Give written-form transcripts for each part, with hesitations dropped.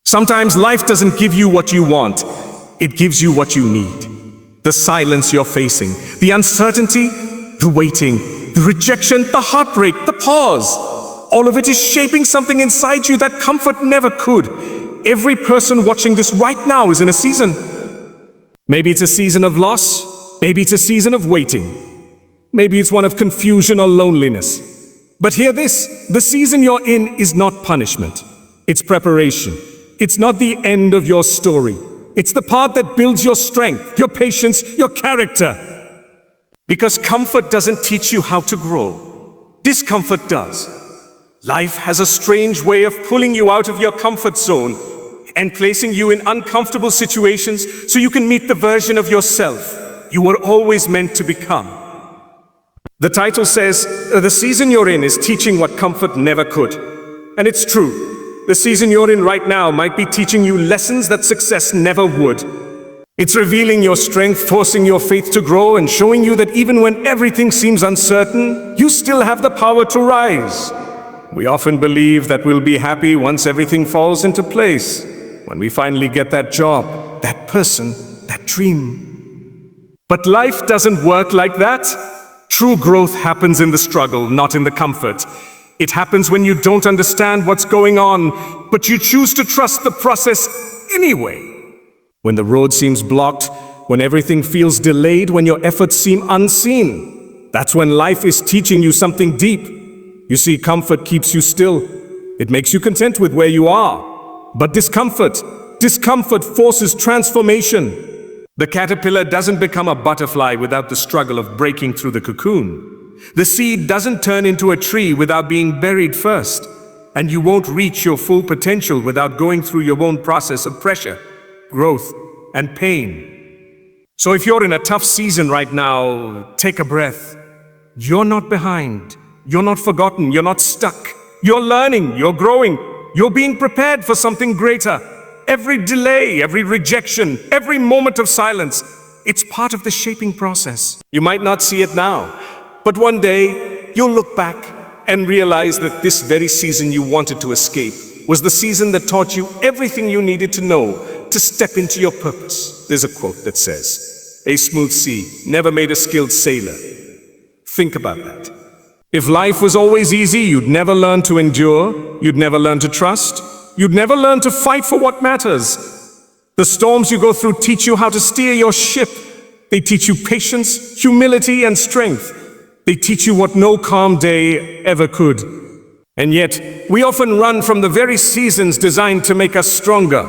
Sometimes life doesn't give you what you want, it gives you what you need. The silence you're facing, the uncertainty, the waiting, the rejection, the heartbreak, the pause. All of it is shaping something inside you that comfort never could. Every person watching this right now is in a season. Maybe it's a season of loss, maybe it's a season of waiting. Maybe it's one of confusion or loneliness. But hear this, the season you're in is not punishment. It's preparation. It's not the end of your story. It's the part that builds your strength, your patience, your character. Because comfort doesn't teach you how to grow. Discomfort does. Life has a strange way of pulling you out of your comfort zone and placing you in uncomfortable situations so you can meet the version of yourself you were always meant to become. The title says, the season you're in is teaching what comfort never could. And it's true. The season you're in right now might be teaching you lessons that success never would. It's revealing your strength, forcing your faith to grow, and showing you that even when everything seems uncertain, you still have the power to rise. We often believe that we'll be happy once everything falls into place, when we finally get that job, that person, that dream. But life doesn't work like that. True growth happens in the struggle, not in the comfort. It happens when you don't understand what's going on, but you choose to trust the process anyway. When the road seems blocked, when everything feels delayed, when your efforts seem unseen, that's when life is teaching you something deep. You see, comfort keeps you still. It makes you content with where you are. But discomfort forces transformation. The caterpillar doesn't become a butterfly without the struggle of breaking through the cocoon. The seed doesn't turn into a tree without being buried first. And you won't reach your full potential without going through your own process of pressure, growth, and pain. So if you're in a tough season right now, take a breath. You're not behind. You're not forgotten. You're not stuck. You're learning. You're growing. You're being prepared for something greater. Every delay, every rejection, every moment of silence, it's part of the shaping process. You might not see it now, but one day you'll look back and realize that this very season you wanted to escape was the season that taught you everything you needed to know to step into your purpose. There's a quote that says, "A smooth sea never made a skilled sailor." Think about that. If life was always easy, you'd never learn to endure, you'd never learn to trust, you'd never learn to fight for what matters. The storms you go through teach you how to steer your ship. They teach you patience, humility, and strength. They teach you what no calm day ever could. And yet, we often run from the very seasons designed to make us stronger.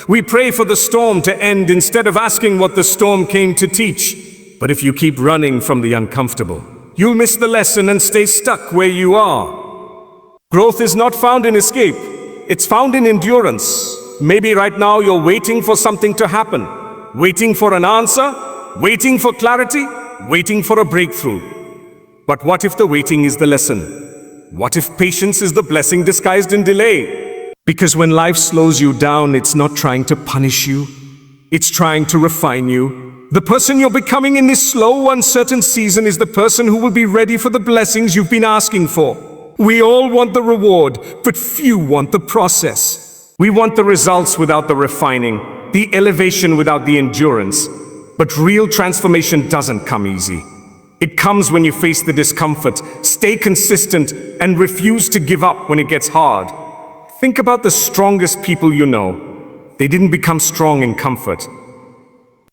We pray for the storm to end instead of asking what the storm came to teach. But if you keep running from the uncomfortable, you'll miss the lesson and stay stuck where you are. Growth is not found in escape. It's found in endurance. Maybe right now you're waiting for something to happen. Waiting for an answer, waiting for clarity, waiting for a breakthrough. But what if the waiting is the lesson? What if patience is the blessing disguised in delay? Because when life slows you down, it's not trying to punish you. It's trying to refine you. The person you're becoming in this slow, uncertain season is the person who will be ready for the blessings you've been asking for. We all want the reward, but few want the process. We want the results without the refining, the elevation without the endurance. But real transformation doesn't come easy. It comes when you face the discomfort, stay consistent, and refuse to give up when it gets hard. Think about the strongest people you know. They didn't become strong in comfort.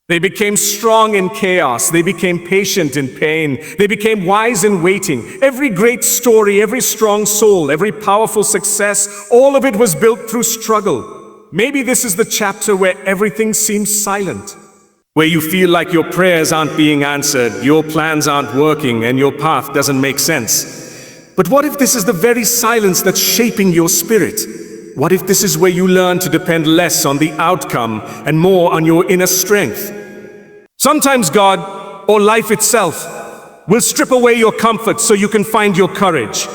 They became strong in chaos. They became patient in pain. They became wise in waiting. Every great story, every strong soul, every powerful success, all of it was built through struggle. Maybe this is the chapter where everything seems silent. Where you feel like your prayers aren't being answered, your plans aren't working, and your path doesn't make sense. But what if this is the very silence that's shaping your spirit? What if this is where you learn to depend less on the outcome and more on your inner strength? Sometimes God, or life itself, will strip away your comfort so you can find your courage.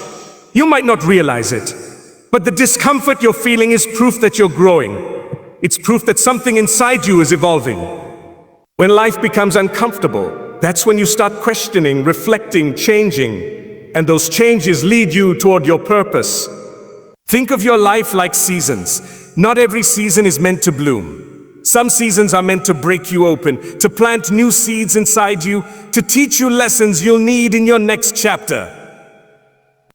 You might not realize it, but the discomfort you're feeling is proof that you're growing. It's proof that something inside you is evolving. When life becomes uncomfortable, that's when you start questioning, reflecting, changing, and those changes lead you toward your purpose. Think of your life like seasons. not every season is meant to bloom. Some seasons are meant to break you open, to plant new seeds inside you, to teach you lessons you'll need in your next chapter.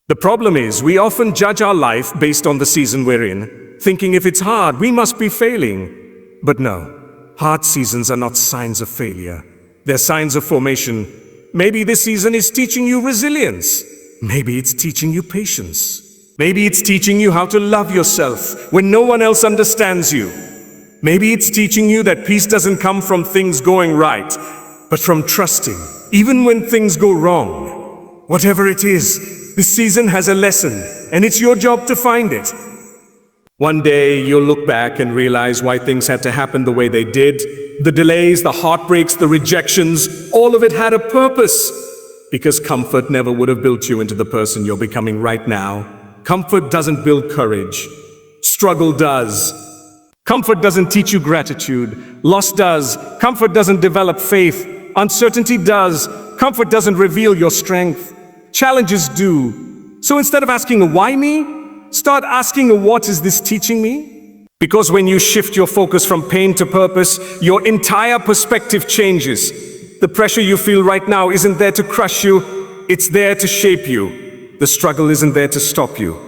The problem is, we often judge our life based on the season we're in, thinking if it's hard, we must be failing. But no, hard seasons are not signs of failure. They're signs of formation. Maybe this season is teaching you resilience. Maybe it's teaching you patience. Maybe it's teaching you how to love yourself when no one else understands you. Maybe it's teaching you that peace doesn't come from things going right, but from trusting, even when things go wrong. Whatever it is, this season has a lesson, and it's your job to find it. One day, you'll look back and realize why things had to happen the way they did. The delays, the heartbreaks, the rejections, all of it had a purpose. Because comfort never would have built you into the person you're becoming right now. Comfort doesn't build courage. Struggle does. Comfort doesn't teach you gratitude. Loss does. Comfort doesn't develop faith. Uncertainty does. Comfort doesn't reveal your strength. Challenges do. So instead of asking, why me? Start asking, what is this teaching me? Because when you shift your focus from pain to purpose, your entire perspective changes. The pressure you feel right now isn't there to crush you, it's there to shape you. The struggle isn't there to stop you,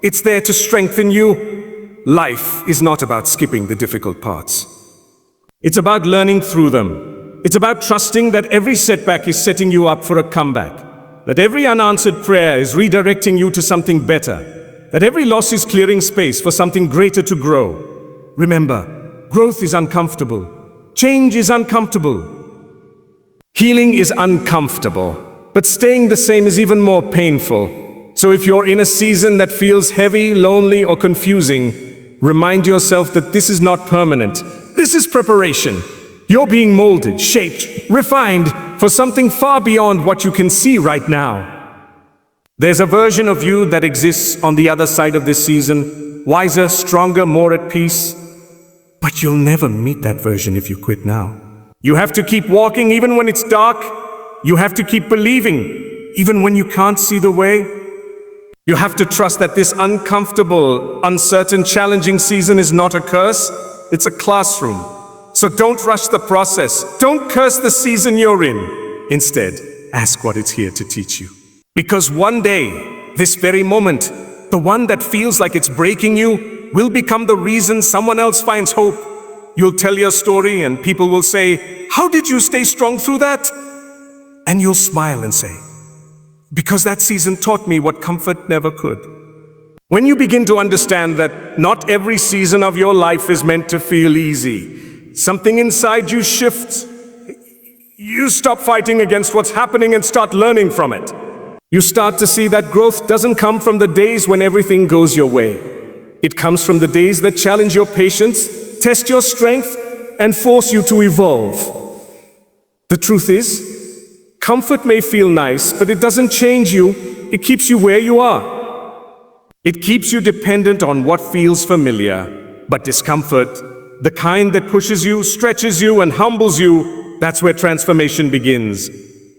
it's there to strengthen you. Life is not about skipping the difficult parts. It's about learning through them. It's about trusting that every setback is setting you up for a comeback, that every unanswered prayer is redirecting you to something better, that every loss is clearing space for something greater to grow. Remember, growth is uncomfortable. Change is uncomfortable. Healing is uncomfortable, but staying the same is even more painful. So if you're in a season that feels heavy, lonely, or confusing, remind yourself that this is not permanent. This is preparation. You're being molded, shaped, refined for something far beyond what you can see right now. There's a version of you that exists on the other side of this season, wiser, stronger, more at peace. But you'll never meet that version if you quit now. You have to keep walking even when it's dark. You have to keep believing even when you can't see the way. You have to trust that this uncomfortable, uncertain, challenging season is not a curse. It's a classroom. So don't rush the process. Don't curse the season you're in. Instead, ask what it's here to teach you. Because one day, this very moment, the one that feels like it's breaking you, will become the reason someone else finds hope. You'll tell your story and people will say, how did you stay strong through that? And you'll smile and say, because that season taught me what comfort never could. When you begin to understand that not every season of your life is meant to feel easy, something inside you shifts. You stop fighting against what's happening and start learning from it. You start to see that growth doesn't come from the days when everything goes your way. It comes from the days that challenge your patience, test your strength, and force you to evolve. The truth is, comfort may feel nice, but it doesn't change you. It keeps you where you are. It keeps you dependent on what feels familiar. But discomfort, the kind that pushes you, stretches you, and humbles you, that's where transformation begins.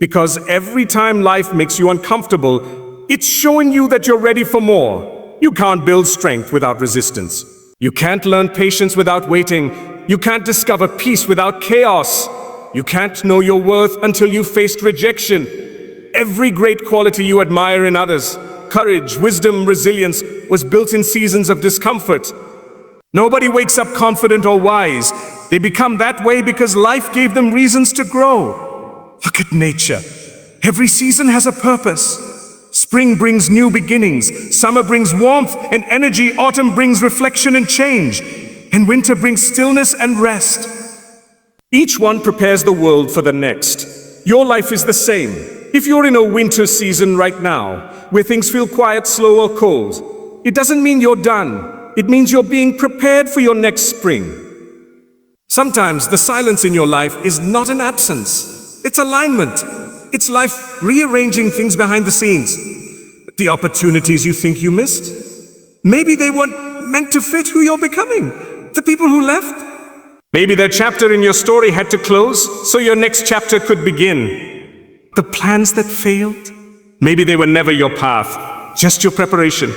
Because every time life makes you uncomfortable, it's showing you that you're ready for more. You can't build strength without resistance. You can't learn patience without waiting. You can't discover peace without chaos. You can't know your worth until you've faced rejection. Every great quality you admire in others, courage, wisdom, resilience, was built in seasons of discomfort. Nobody wakes up confident or wise. They become that way because life gave them reasons to grow. Look at nature. Every season has a purpose. Spring brings new beginnings. Summer brings warmth and energy. Autumn brings reflection and change. And winter brings stillness and rest. Each one prepares the world for the next. Your life is the same. If you're in a winter season right now, where things feel quiet, slow, or cold, it doesn't mean you're done. It means you're being prepared for your next spring. Sometimes the silence in your life is not an absence. It's alignment. It's life rearranging things behind the scenes. The opportunities you think you missed, maybe they weren't meant to fit who you're becoming. The people who left, maybe their chapter in your story had to close so your next chapter could begin. The plans that failed, maybe they were never your path, just your preparation.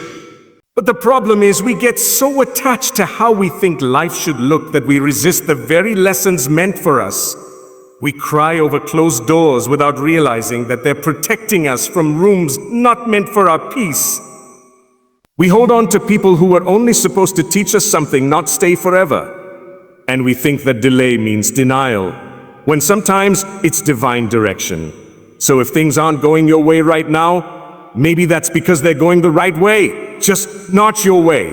But the problem is we get so attached to how we think life should look that we resist the very lessons meant for us. We cry over closed doors without realizing that they're protecting us from rooms not meant for our peace. We hold on to people who are only supposed to teach us something, not stay forever. And we think that delay means denial, when sometimes it's divine direction. So if things aren't going your way right now, maybe that's because they're going the right way, just not your way.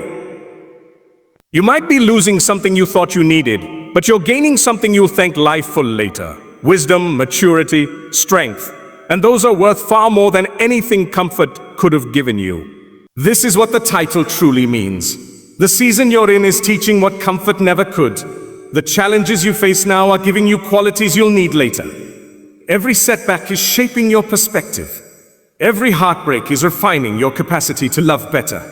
You might be losing something you thought you needed, but you're gaining something you'll thank life for later. Wisdom, maturity, strength. And those are worth far more than anything comfort could have given you. This is what the title truly means. The season you're in is teaching what comfort never could. The challenges you face now are giving you qualities you'll need later. Every setback is shaping your perspective. Every heartbreak is refining your capacity to love better.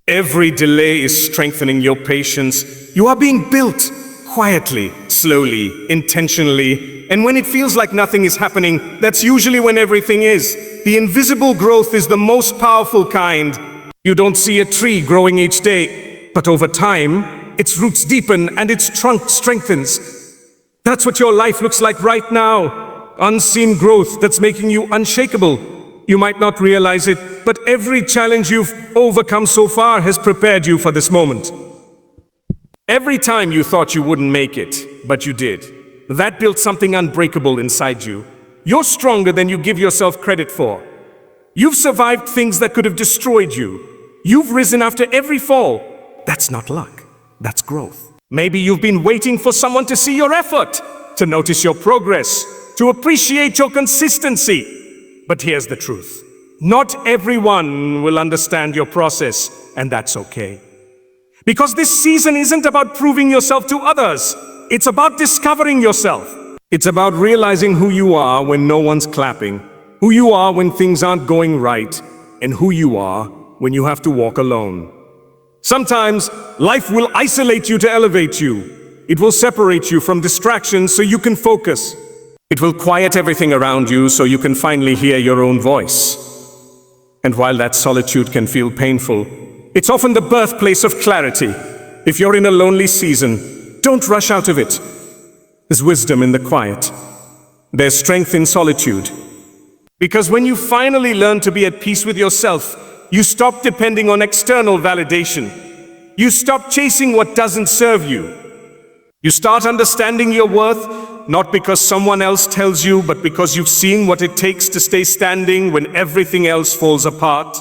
Every delay is strengthening your patience. You are being built quietly, slowly, intentionally. And when it feels like nothing is happening, that's usually when everything is. The invisible growth is the most powerful kind. You don't see a tree growing each day, but over time, its roots deepen and its trunk strengthens. That's what your life looks like right now. Unseen growth that's making you unshakable. You might not realize it, but every challenge you've overcome so far has prepared you for this moment. Every time you thought you wouldn't make it, but you did. That built something unbreakable inside you. You're stronger than you give yourself credit for. You've survived things that could have destroyed you. You've risen after every fall. That's not luck. That's growth. Maybe you've been waiting for someone to see your effort, to notice your progress, to appreciate your consistency. But here's the truth. Not everyone will understand your process, and that's okay. Because this season isn't about proving yourself to others. It's about discovering yourself. It's about realizing who you are when no one's clapping, who you are when things aren't going right, and who you are when you have to walk alone. Sometimes life will isolate you to elevate you. It will separate you from distractions so you can focus. It will quiet everything around you so you can finally hear your own voice. And while that solitude can feel painful, it's often the birthplace of clarity. If you're in a lonely season, don't rush out of it. There's wisdom in the quiet. There's strength in solitude. Because when you finally learn to be at peace with yourself, you stop depending on external validation. You stop chasing what doesn't serve you. You start understanding your worth, not because someone else tells you, but because you've seen what it takes to stay standing when everything else falls apart.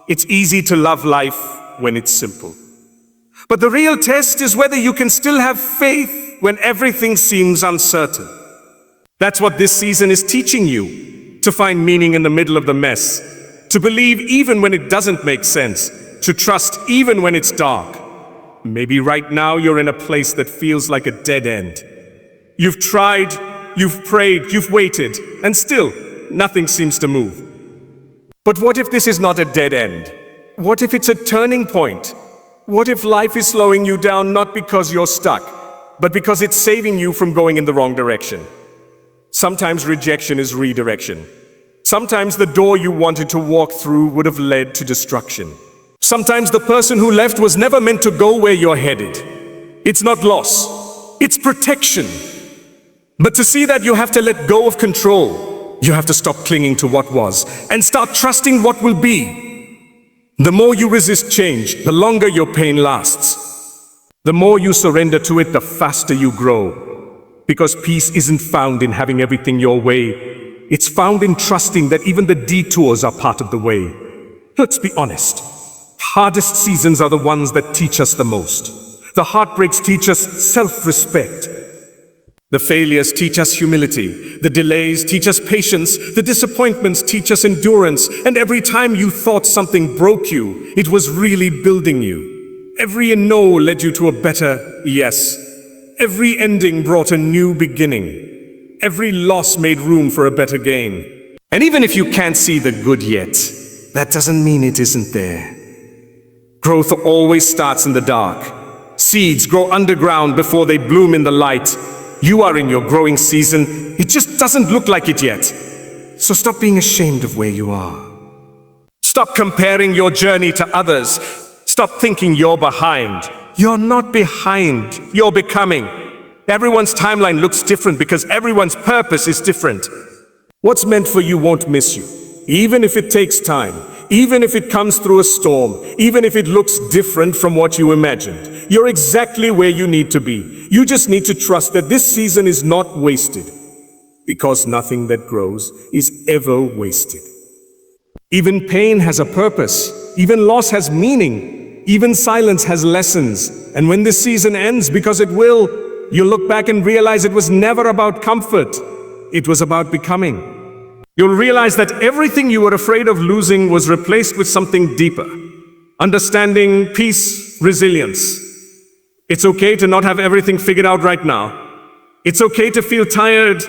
It's easy to love life when it's simple. But the real test is whether you can still have faith when everything seems uncertain. That's what this season is teaching you, to find meaning in the middle of the mess, to believe even when it doesn't make sense, to trust even when it's dark. Maybe right now you're in a place that feels like a dead end. You've tried, you've prayed, you've waited, and still, nothing seems to move. But what if this is not a dead end? What if it's a turning point? What if life is slowing you down not because you're stuck, but because it's saving you from going in the wrong direction? Sometimes rejection is redirection. Sometimes the door you wanted to walk through would have led to destruction. Sometimes the person who left was never meant to go where you're headed. It's not loss, it's protection. But to see that, you have to let go of control. You have to stop clinging to what was and start trusting what will be. The more you resist change, the longer your pain lasts. The more you surrender to it, the faster you grow. Because peace isn't found in having everything your way. It's found in trusting that even the detours are part of the way. Let's be honest. Hardest seasons are the ones that teach us the most. The heartbreaks teach us self-respect. The failures teach us humility. The delays teach us patience. The disappointments teach us endurance. And every time you thought something broke you, it was really building you. Every no led you to a better yes. Every ending brought a new beginning. Every loss made room for a better gain. And even if you can't see the good yet, that doesn't mean it isn't there. Growth always starts in the dark. Seeds grow underground before they bloom in the light. You are in your growing season. It just doesn't look like it yet. So stop being ashamed of where you are. Stop comparing your journey to others. Stop thinking you're behind. You're not behind. You're becoming. Everyone's timeline looks different because everyone's purpose is different. What's meant for you won't miss you, even if it takes time, even if it comes through a storm, even if it looks different from what you imagined. You're exactly where you need to be. You just need to trust that this season is not wasted, because nothing that grows is ever wasted. Even pain has a purpose. Even loss has meaning. Even silence has lessons. And when this season ends, because it will, you'll look back and realize it was never about comfort. It was about becoming. You'll realize that everything you were afraid of losing was replaced with something deeper. Understanding, peace, resilience. It's okay to not have everything figured out right now. It's okay to feel tired.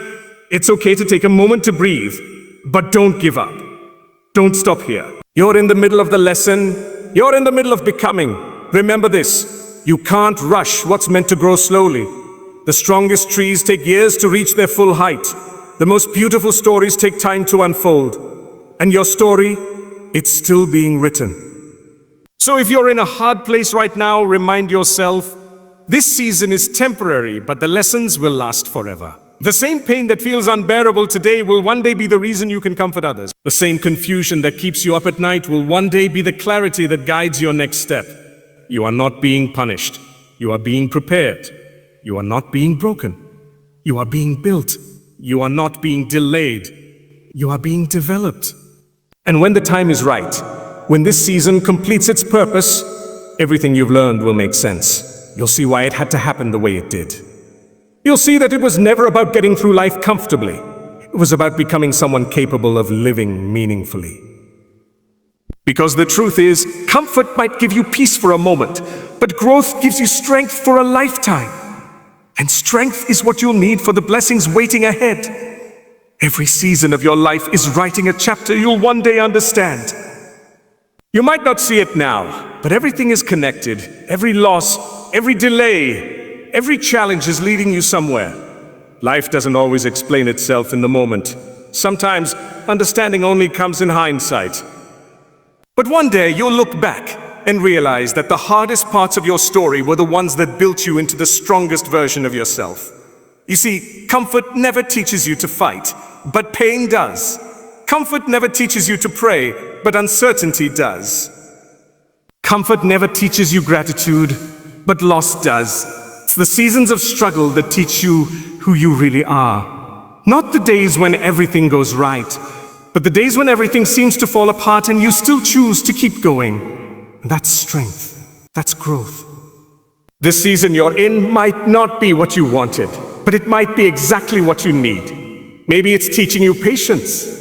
It's okay to take a moment to breathe. But don't give up. Don't stop here. You're in the middle of the lesson. You're in the middle of becoming. Remember this. You can't rush what's meant to grow slowly. The strongest trees take years to reach their full height. The most beautiful stories take time to unfold. And your story, it's still being written. So if you're in a hard place right now, remind yourself, this season is temporary, but the lessons will last forever. The same pain that feels unbearable today will one day be the reason you can comfort others. The same confusion that keeps you up at night will one day be the clarity that guides your next step. You are not being punished. You are being prepared. You are not being broken. You are being built. You are not being delayed. You are being developed. And when the time is right, when this season completes its purpose, everything you've learned will make sense. You'll see why it had to happen the way it did. You'll see that it was never about getting through life comfortably. It was about becoming someone capable of living meaningfully. Because the truth is, comfort might give you peace for a moment, but growth gives you strength for a lifetime. And strength is what you'll need for the blessings waiting ahead. Every season of your life is writing a chapter you'll one day understand. You might not see it now, but everything is connected. Every loss, every delay, every challenge is leading you somewhere. Life doesn't always explain itself in the moment. Sometimes understanding only comes in hindsight. But one day you'll look back and realize that the hardest parts of your story were the ones that built you into the strongest version of yourself. You see, comfort never teaches you to fight, but pain does. Comfort never teaches you to pray, but uncertainty does. Comfort never teaches you gratitude, but loss does. It's the seasons of struggle that teach you who you really are. Not the days when everything goes right, but the days when everything seems to fall apart and you still choose to keep going. That's strength. That's growth. This season you're in might not be what you wanted, but it might be exactly what you need. Maybe it's teaching you patience.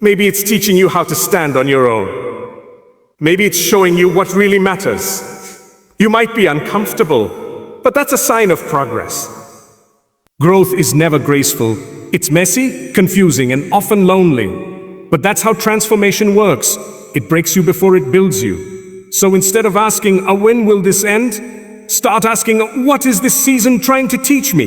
Maybe it's teaching you how to stand on your own. Maybe it's showing you what really matters. You might be uncomfortable, but that's a sign of progress. Growth is never graceful. It's messy, confusing, and often lonely. But that's how transformation works. It breaks you before it builds you. So instead of asking, when will this end? Start asking, what is this season trying to teach me?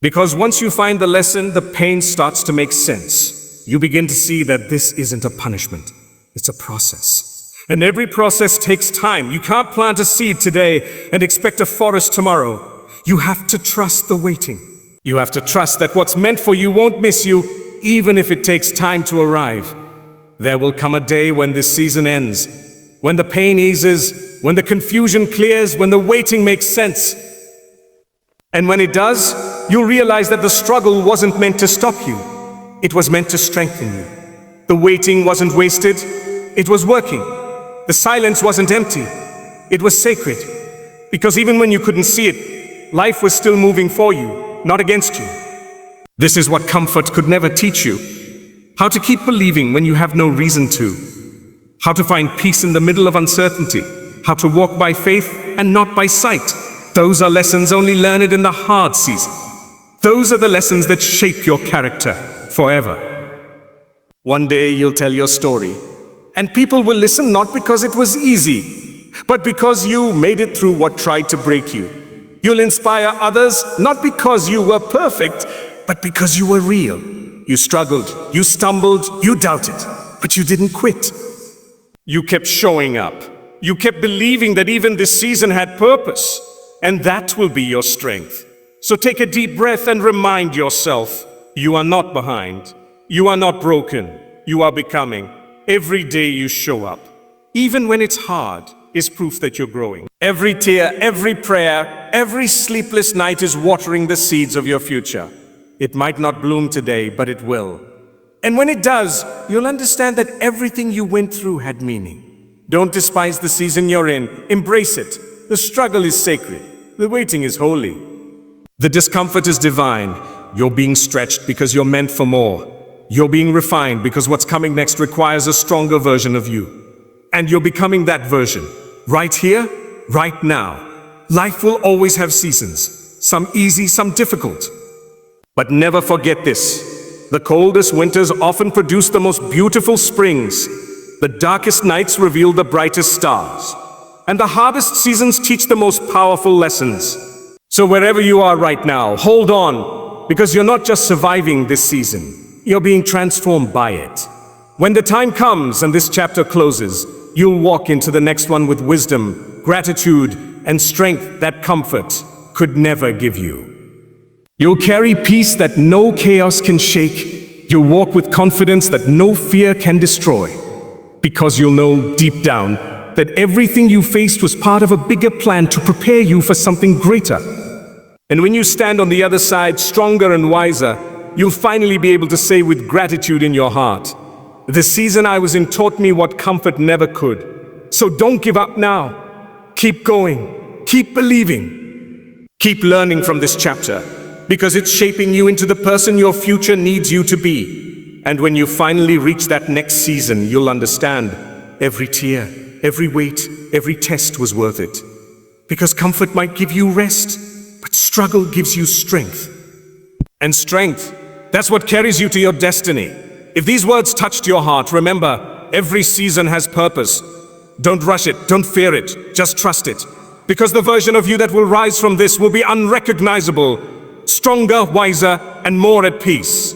Because once you find the lesson, the pain starts to make sense. You begin to see that this isn't a punishment. It's a process. And every process takes time. You can't plant a seed today and expect a forest tomorrow. You have to trust the waiting. You have to trust that what's meant for you won't miss you, even if it takes time to arrive. There will come a day when this season ends, when the pain eases, when the confusion clears, when the waiting makes sense. And when it does, you'll realize that the struggle wasn't meant to stop you. It was meant to strengthen you. The waiting wasn't wasted. It was working. The silence wasn't empty. It was sacred. Because even when you couldn't see it, life was still moving for you, not against you. This is what comfort could never teach you. How to keep believing when you have no reason to. How to find peace in the middle of uncertainty. How to walk by faith and not by sight. Those are lessons only learned in the hard season. Those are the lessons that shape your character forever. One day you'll tell your story, and people will listen not because it was easy, but because you made it through what tried to break you. You'll inspire others not because you were perfect, but because you were real. You struggled, you stumbled, you doubted, but you didn't quit. You kept showing up. You kept believing that even this season had purpose, and that will be your strength. So take a deep breath and remind yourself, you are not behind. You are not broken. You are becoming. Every day you show up, even when it's hard, is proof that you're growing. Every tear, every prayer, every sleepless night is watering the seeds of your future. It might not bloom today, but it will. And when it does, you'll understand that everything you went through had meaning. Don't despise the season you're in. Embrace it. The struggle is sacred. The waiting is holy. The discomfort is divine. You're being stretched because you're meant for more. You're being refined because what's coming next requires a stronger version of you. And you're becoming that version. Right here, right now. Life will always have seasons. Some easy, some difficult. But never forget this. The coldest winters often produce the most beautiful springs. The darkest nights reveal the brightest stars. And the hardest seasons teach the most powerful lessons. So wherever you are right now, hold on, because you're not just surviving this season, you're being transformed by it. When the time comes and this chapter closes, you'll walk into the next one with wisdom, gratitude, and strength that comfort could never give you. You'll carry peace that no chaos can shake. You'll walk with confidence that no fear can destroy. Because you'll know deep down that everything you faced was part of a bigger plan to prepare you for something greater. And when you stand on the other side, stronger and wiser, you'll finally be able to say with gratitude in your heart, the season I was in taught me what comfort never could. So don't give up now. Keep going. Keep believing. Keep learning from this chapter, because it's shaping you into the person your future needs you to be. And when you finally reach that next season, you'll understand every tear, every weight, every test was worth it. Because comfort might give you rest, but struggle gives you strength. And strength, that's what carries you to your destiny. If these words touched your heart, remember, every season has purpose. Don't rush it, don't fear it, just trust it. Because the version of you that will rise from this will be unrecognizable, stronger, wiser, and more at peace.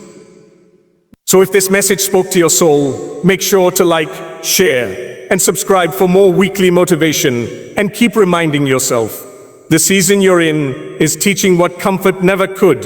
So if this message spoke to your soul, make sure to like, share, and subscribe for more weekly motivation, and keep reminding yourself, the season you're in is teaching what comfort never could.